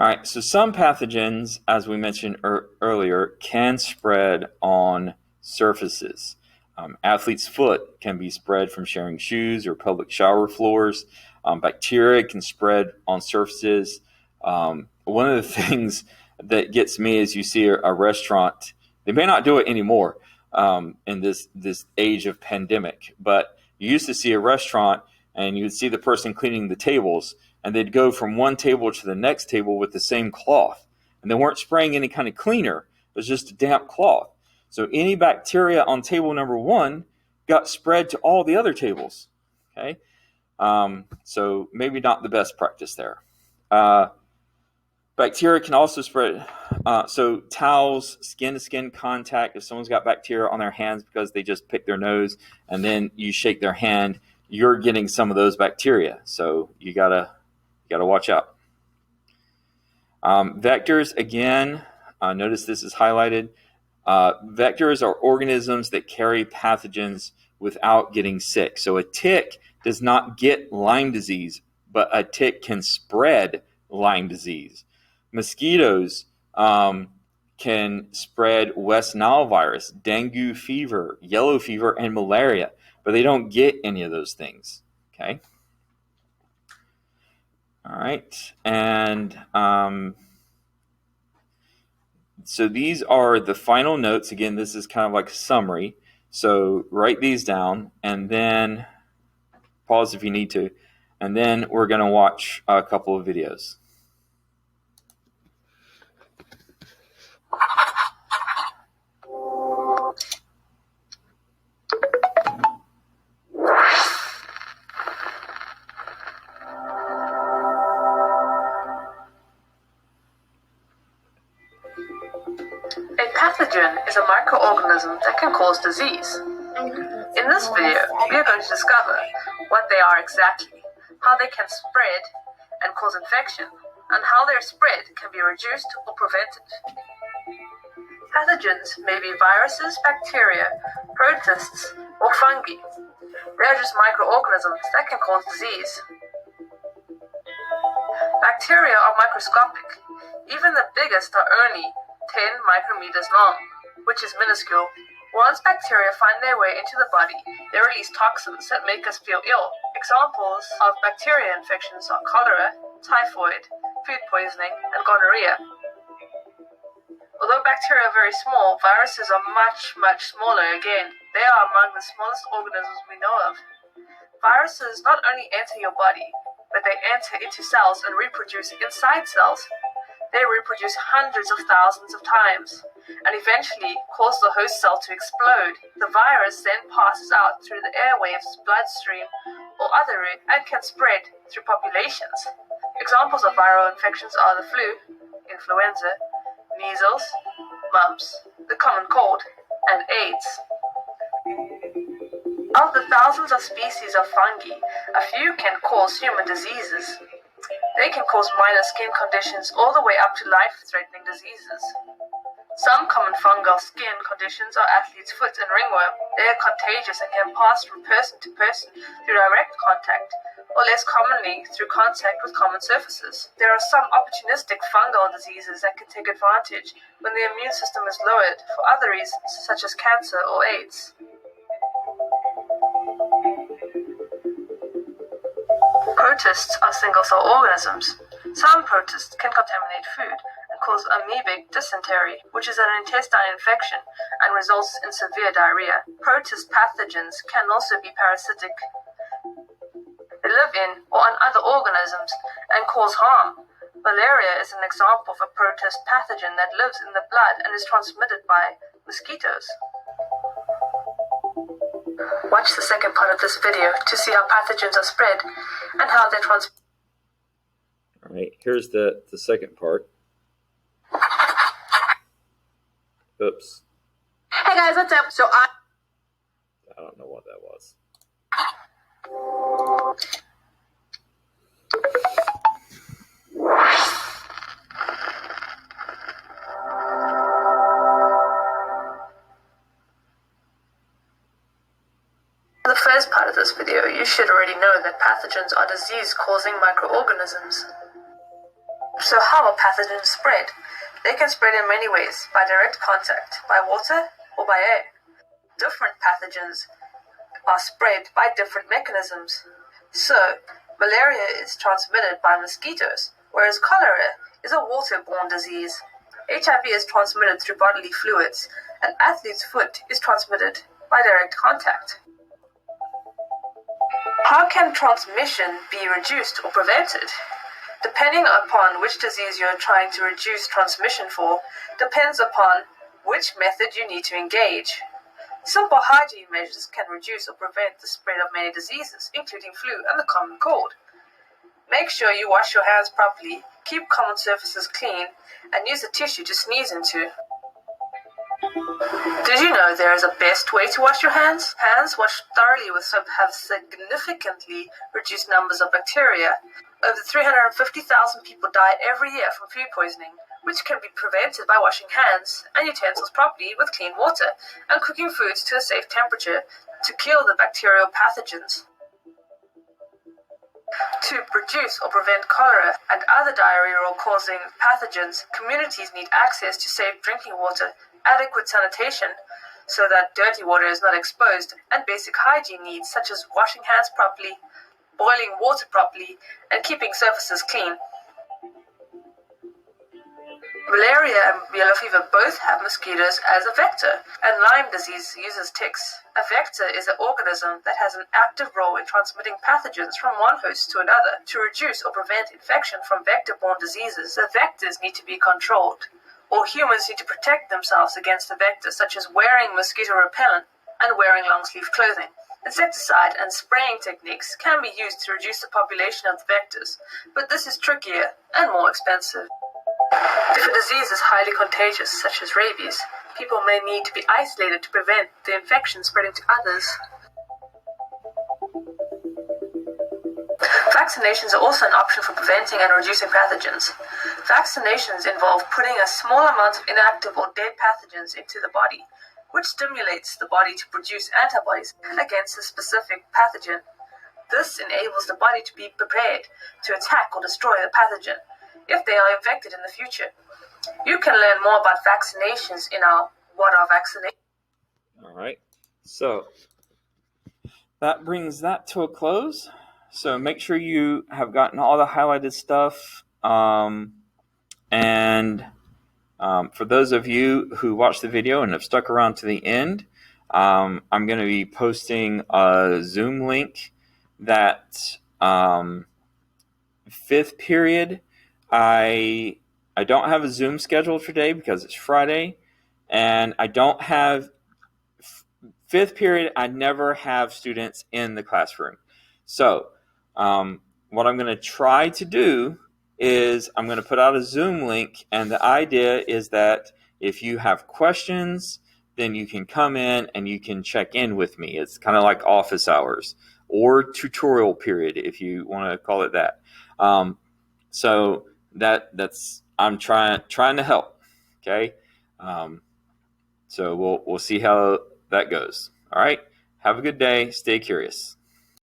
All right, so some pathogens, as we mentioned earlier, can spread on surfaces. Athlete's foot can be spread from sharing shoes or public shower floors. Bacteria can spread on surfaces. One of the things that gets me is you see a restaurant, they may not do it anymore in this age of pandemic, but you used to see a restaurant and you would see the person cleaning the tables, and they'd go from one table to the next table with the same cloth. And they weren't spraying any kind of cleaner. It was just a damp cloth. So any bacteria on table number one got spread to all the other tables. Okay, so maybe not the best practice there. Bacteria can also spread. So towels, skin-to-skin contact, if someone's got bacteria on their hands because they just picked their nose and then you shake their hand, you're getting some of those bacteria. So you gotta watch out. Vectors, again, notice this is highlighted. Vectors are organisms that carry pathogens without getting sick. So a tick does not get Lyme disease, but a tick can spread Lyme disease. Mosquitoes can spread West Nile virus, dengue fever, yellow fever, and malaria, but they don't get any of those things. Okay. All right, and so these are the final notes. Again, this is kind of like a summary. So write these down and then pause if you need to. And then we're going to watch a couple of videos. A pathogen is a microorganism that can cause disease. In this video, we are going to discover what they are exactly, how they can spread and cause infection, and how their spread can be reduced or prevented. Pathogens may be viruses, bacteria, protists, or fungi. They are just microorganisms that can cause disease. Bacteria are microscopic. Even the biggest are only 10 micrometers long, which is minuscule. Once bacteria find their way into the body, they release toxins that make us feel ill. Examples of bacteria infections are cholera, typhoid, food poisoning, and gonorrhea. Although bacteria are very small, viruses are much, much smaller again. They are among the smallest organisms we know of. Viruses not only enter your body, but they enter into cells and reproduce inside cells. They reproduce hundreds of thousands of times and eventually cause the host cell to explode. The virus then passes out through the airwaves, bloodstream, or other route and can spread through populations. Examples of viral infections are the flu, influenza, measles, mumps, the common cold, and AIDS. Of the thousands of species of fungi, a few can cause human diseases. They can cause minor skin conditions all the way up to life-threatening diseases. Some common fungal skin conditions are athlete's foot and ringworm. They are contagious and can pass from person to person through direct contact, or less commonly through contact with common surfaces. There are some opportunistic fungal diseases that can take advantage when the immune system is lowered for other reasons, such as cancer or AIDS. Protists are single-cell organisms. Some protists can contaminate food and cause amoebic dysentery, which is an intestine infection and results in severe diarrhea. Protist pathogens can also be parasitic. They live in or on other organisms and cause harm. Malaria is an example of a protist pathogen that lives in the blood and is transmitted by mosquitoes. Watch the second part of this video to see how pathogens are spread and how they're transmitted. All right, here's the second part. Oops. Hey guys, what's up? I don't know what that was. In the first part of this video, you should already know that pathogens are disease-causing microorganisms. So how are pathogens spread? They can spread in many ways, by direct contact, by water, or by air. Different pathogens are spread by different mechanisms. So, malaria is transmitted by mosquitoes, whereas cholera is a waterborne disease. HIV is transmitted through bodily fluids, and athlete's foot is transmitted by direct contact. How can transmission be reduced or prevented? Depending upon which disease you are trying to reduce transmission for, depends upon which method you need to engage. Simple hygiene measures can reduce or prevent the spread of many diseases, including flu and the common cold. Make sure you wash your hands properly, keep common surfaces clean, and use a tissue to sneeze into. Did you know there is a best way to wash your hands? Hands washed thoroughly with soap have significantly reduced numbers of bacteria. Over 350,000 people die every year from food poisoning, which can be prevented by washing hands and utensils properly with clean water and cooking foods to a safe temperature to kill the bacterial pathogens. To reduce or prevent cholera and other diarrheal-causing pathogens, communities need access to safe drinking water, adequate sanitation so that dirty water is not exposed, and basic hygiene needs such as washing hands properly, boiling water properly, and keeping surfaces clean. Malaria and yellow fever both have mosquitoes as a vector, and Lyme disease uses ticks. A vector is an organism that has an active role in transmitting pathogens from one host to another. To reduce or prevent infection from vector-borne diseases, the vectors need to be controlled, or humans need to protect themselves against the vectors, such as wearing mosquito repellent and wearing long-sleeve clothing. Insecticide and spraying techniques can be used to reduce the population of the vectors, but this is trickier and more expensive. If a disease is highly contagious, such as rabies, people may need to be isolated to prevent the infection spreading to others. Vaccinations are also an option for preventing and reducing pathogens. Vaccinations involve putting a small amount of inactive or dead pathogens into the body, which stimulates the body to produce antibodies against a specific pathogen. This enables the body to be prepared to attack or destroy the pathogen if they are infected in the future. You can learn more about vaccinations in our What Are Vaccinations? All right. So that brings that to a close. So make sure you have gotten all the highlighted stuff. For those of you who watched the video and have stuck around to the end, I'm going to be posting a Zoom link that fifth period. I don't have a Zoom scheduled today because it's Friday, and I don't have fifth period. I never have students in the classroom. So what I'm going to try to do is I'm going to put out a Zoom link, and the idea is that if you have questions, then you can come in and you can check in with me. It's kind of like office hours or tutorial period, if you want to call it that. So that's I'm trying to help. Okay. So we'll see how that goes. All right. Have a good day. Stay curious.